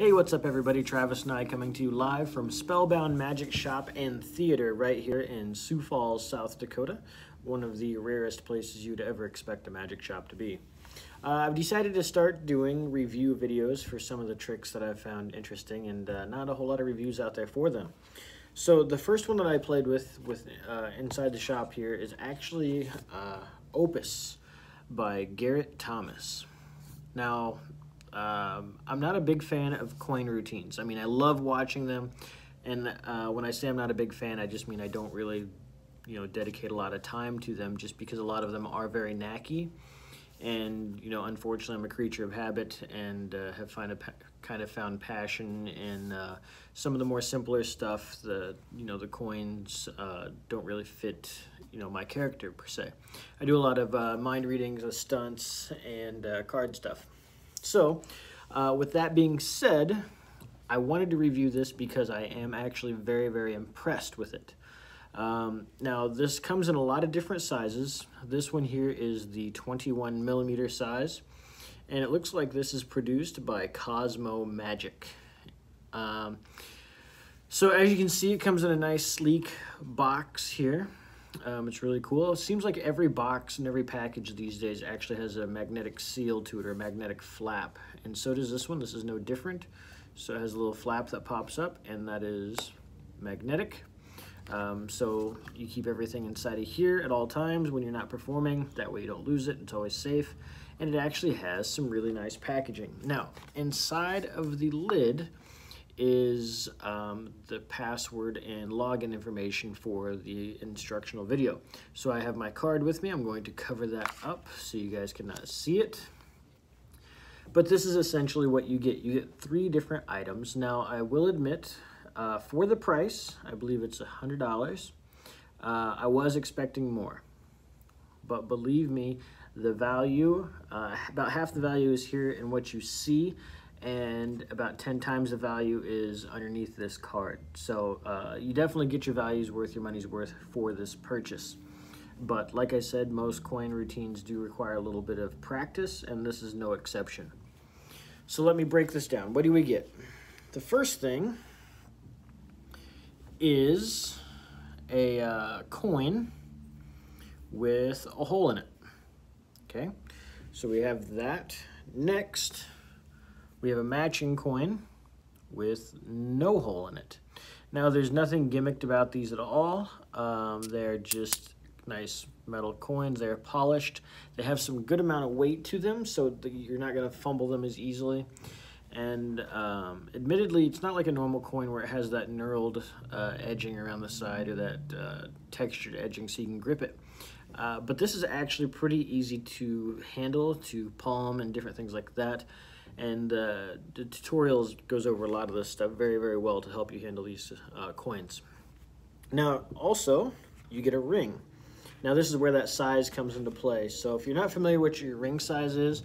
Hey, what's up everybody? Travis and I coming to you live from Spellbound Magic Shop and Theater right here in Sioux Falls, South Dakota. One of the rarest places you'd ever expect a magic shop to be. I've decided to start doing review videos for some of the tricks that I've found interesting, and not a whole lot of reviews out there for them. So the first one that I played with inside the shop here is actually Opus by Garrett Thomas. Now, I'm not a big fan of coin routines. I mean, I love watching them, and when I say I'm not a big fan, I just mean I don't really, dedicate a lot of time to them, just because a lot of them are very knacky. And, unfortunately, I'm a creature of habit and have kind of found passion in some of the more simpler stuff. The coins don't really fit, my character per se. I do a lot of mind readings, stunts, and card stuff. So, with that being said, I wanted to review this because I am actually very, very impressed with it. Now, this comes in a lot of different sizes. This one here is the 21 millimeter size, and it looks like this is produced by Cosmo Magic. So as you can see, it comes in a nice sleek box here. It's really cool. It seems like every box and every package these days actually has a magnetic seal to it, or a magnetic flap, and so does this one. This is no different. So it has a little flap that pops up, and that is magnetic. So you keep everything inside of here at all times when you're not performing. That way you don't lose it. It's always safe. And it actually has some really nice packaging. Now, inside of the lid is the password and login information for the instructional video. So I have my card with me. I'm going to cover that up so you guys cannot see it. But this is essentially what you get. You get 3 different items. Now, I will admit, for the price, I believe it's $100. I was expecting more, but believe me, the value, about half the value is here in what you see, and about 10 times the value is underneath this card. So you definitely get your value's worth, your money's worth for this purchase. But like I said, most coin routines do require a little bit of practice, and this is no exception. So let me break this down. What do we get? The first thing is a coin with a hole in it. Okay, so we have that. Next, we have a matching coin with no hole in it. Now, there's nothing gimmicked about these at all. They're just nice metal coins. They're polished. They have some good amount of weight to them, so that you're not going to fumble them as easily. And admittedly, it's not like a normal coin where it has that knurled edging around the side, or that textured edging so you can grip it. But this is actually pretty easy to handle, to palm, and different things like that. And the tutorials goes over a lot of this stuff very, very well to help you handle these coins. Now, also, you get a ring. Now, this is where that size comes into play. So if you're not familiar with what your ring size is,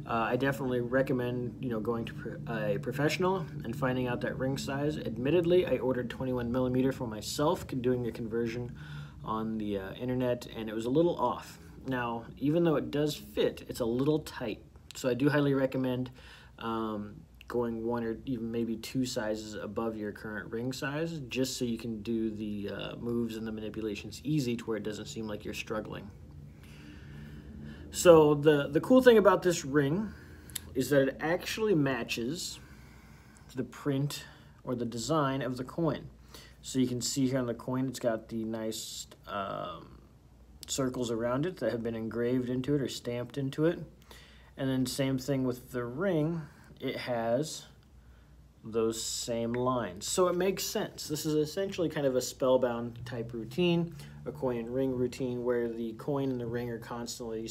I definitely recommend, going to a professional and finding out that ring size. Admittedly, I ordered 21 millimeter for myself, doing a conversion on the internet, and it was a little off. Now, even though it does fit, it's a little tight. So I do highly recommend going 1 or even maybe 2 sizes above your current ring size, just so you can do the moves and the manipulations easy, to where it doesn't seem like you're struggling. So the cool thing about this ring is that it actually matches the print or the design of the coin. So you can see here on the coin, it's got the nice circles around it that have been engraved into it or stamped into it. And then same thing with the ring, it has those same lines. So it makes sense. This is essentially kind of a spellbound type routine, a coin and ring routine, where the coin and the ring are constantly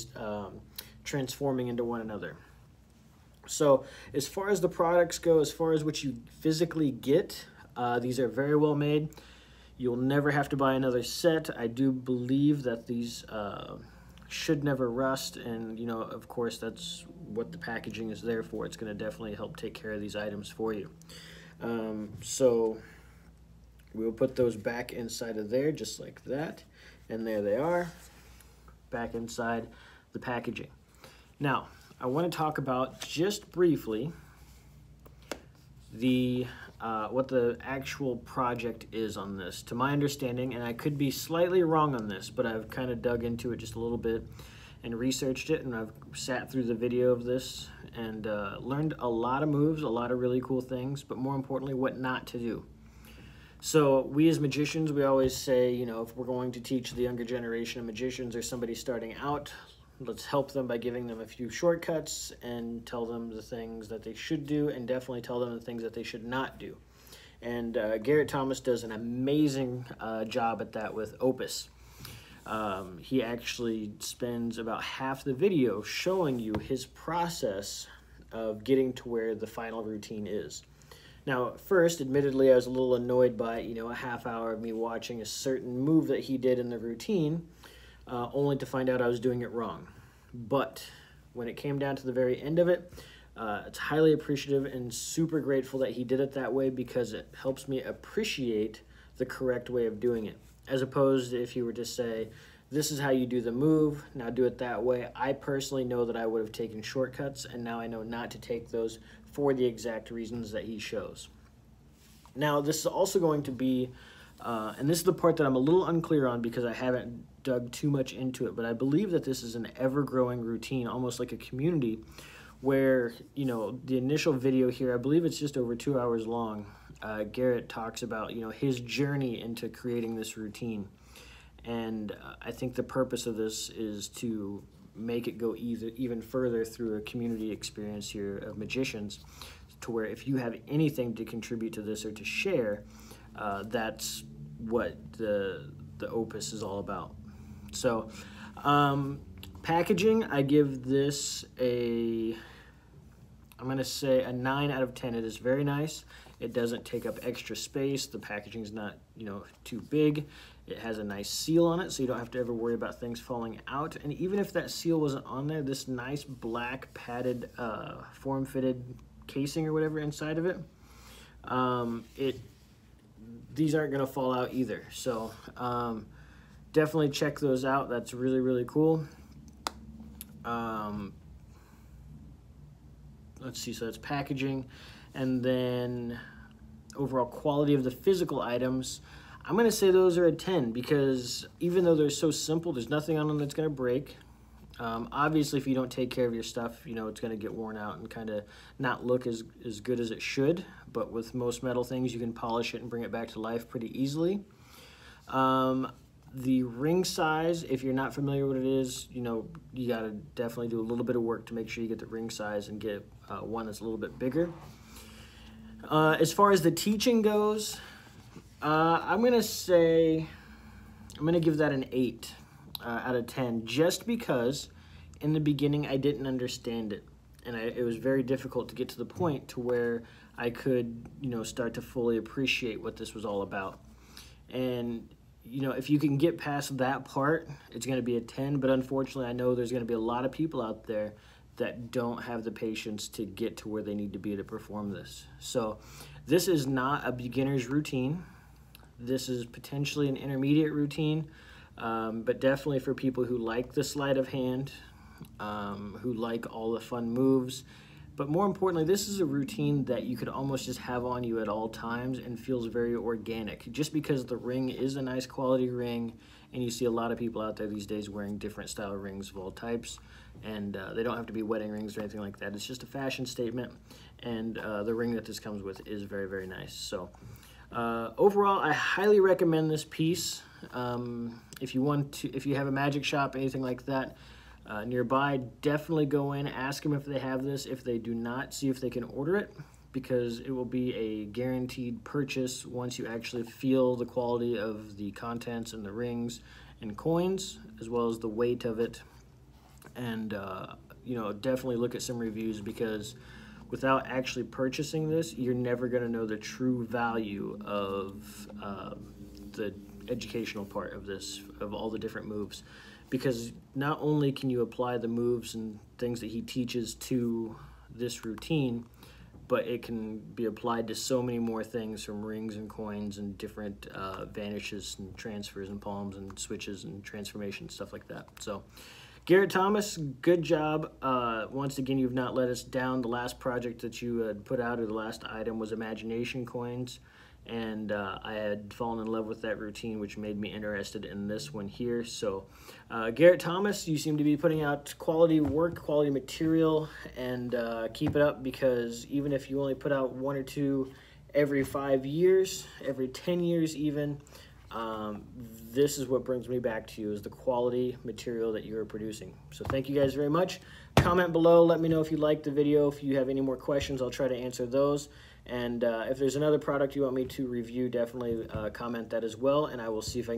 transforming into one another. So as far as the products go, as far as what you physically get, these are very well made. You'll never have to buy another set. I do believe that these should never rust, and of course, that's what the packaging is there for. It's going to definitely help take care of these items for you. So we'll put those back inside of there, just like that, and there they are, back inside the packaging. Now, I want to talk about, just briefly, the what the actual project is on this. To my understanding, and I could be slightly wrong on this, but I've kind of dug into it just a little bit and researched it, and I've sat through the video of this and learned a lot of moves, a lot of really cool things, but more importantly, what not to do. So we as magicians, we always say, you know, if we're going to teach the younger generation of magicians or somebody starting out, let's help them by giving them a few shortcuts and tell them the things that they should do, and definitely tell them the things that they should not do. And Garrett Thomas does an amazing job at that with Opus. He actually spends about half the video showing you his process of getting to where the final routine is. Now, first, admittedly, I was a little annoyed by, you know, a half hour of me watching a certain move that he did in the routine, only to find out I was doing it wrong. But when it came down to the very end of it, it's highly appreciative and super grateful that he did it that way, because it helps me appreciate the correct way of doing it. As opposed to if you were to say, this is how you do the move, now do it that way. I personally know that I would have taken shortcuts, and now I know not to take those for the exact reasons that he shows. Now, this is also going to be, and this is the part that I'm a little unclear on because I haven't dug too much into it, but I believe that this is an ever-growing routine, almost like a community, where, you know, the initial video here, I believe it's just over 2 hours long. Garrett talks about, you know, his journey into creating this routine. And I think the purpose of this is to make it go even further through a community experience here of magicians, to where if you have anything to contribute to this or to share, that's what the Opus is all about. So packaging, I give this I'm going to say a 9 out of 10. It is very nice. It doesn't take up extra space. The packaging is not, you know, too big. It has a nice seal on it, so you don't have to ever worry about things falling out. And even if that seal wasn't on there, this nice black padded form-fitted casing or whatever inside of it, these aren't going to fall out either. So definitely check those out. That's really, really cool. Let's see, so that's packaging. And then overall quality of the physical items, I'm going to say those are a 10, because even though they're so simple, there's nothing on them that's going to break. Obviously, if you don't take care of your stuff, you know, it's going to get worn out and kind of not look as good as it should. But with most metal things, you can polish it and bring it back to life pretty easily. The ring size, if you're not familiar with what it is, you know, you got to definitely do a little bit of work to make sure you get the ring size and get one that's a little bit bigger. As far as the teaching goes, I'm going to give that an 8 out of 10, just because in the beginning I didn't understand it. And it was very difficult to get to the point to where I could, you know, start to fully appreciate what this was all about. And, you know, if you can get past that part, it's going to be a 10. But unfortunately, I know there's going to be a lot of people out there that don't have the patience to get to where they need to be to perform this. So this is not a beginner's routine. This is potentially an intermediate routine, but definitely for people who like the sleight of hand, who like all the fun moves. But more importantly, this is a routine that you could almost just have on you at all times and feels very organic, just because the ring is a nice quality ring, and you see a lot of people out there these days wearing different style rings of all types, and they don't have to be wedding rings or anything like that. It's just a fashion statement, and the ring that this comes with is very, very nice. So overall, I highly recommend this piece. If you have a magic shop, anything like that nearby, definitely go in, ask them if they have this. If they do not, see if they can order it, because it will be a guaranteed purchase once you actually feel the quality of the contents and the rings and coins, as well as the weight of it. And you know, definitely look at some reviews, because without actually purchasing this, you're never going to know the true value of the educational part of this, of all the different moves. Because not only can you apply the moves and things that he teaches to this routine, but it can be applied to so many more things, from rings and coins and different vanishes and transfers and palms and switches and transformations, stuff like that. So Garrett Thomas, good job. Once again, you've not let us down. The last project that you had put out, or the last item, was Imagination Coins. And I had fallen in love with that routine, which made me interested in this one here. So, Garrett Thomas, you seem to be putting out quality work, quality material, and keep it up, because even if you only put out 1 or 2 every 5 years, every 10 years even, this is what brings me back to you, is the quality material that you're producing. So thank you guys very much. Comment below, let me know if you liked the video. If you have any more questions, I'll try to answer those. And if there's another product you want me to review, definitely comment that as well, and I will see if I can get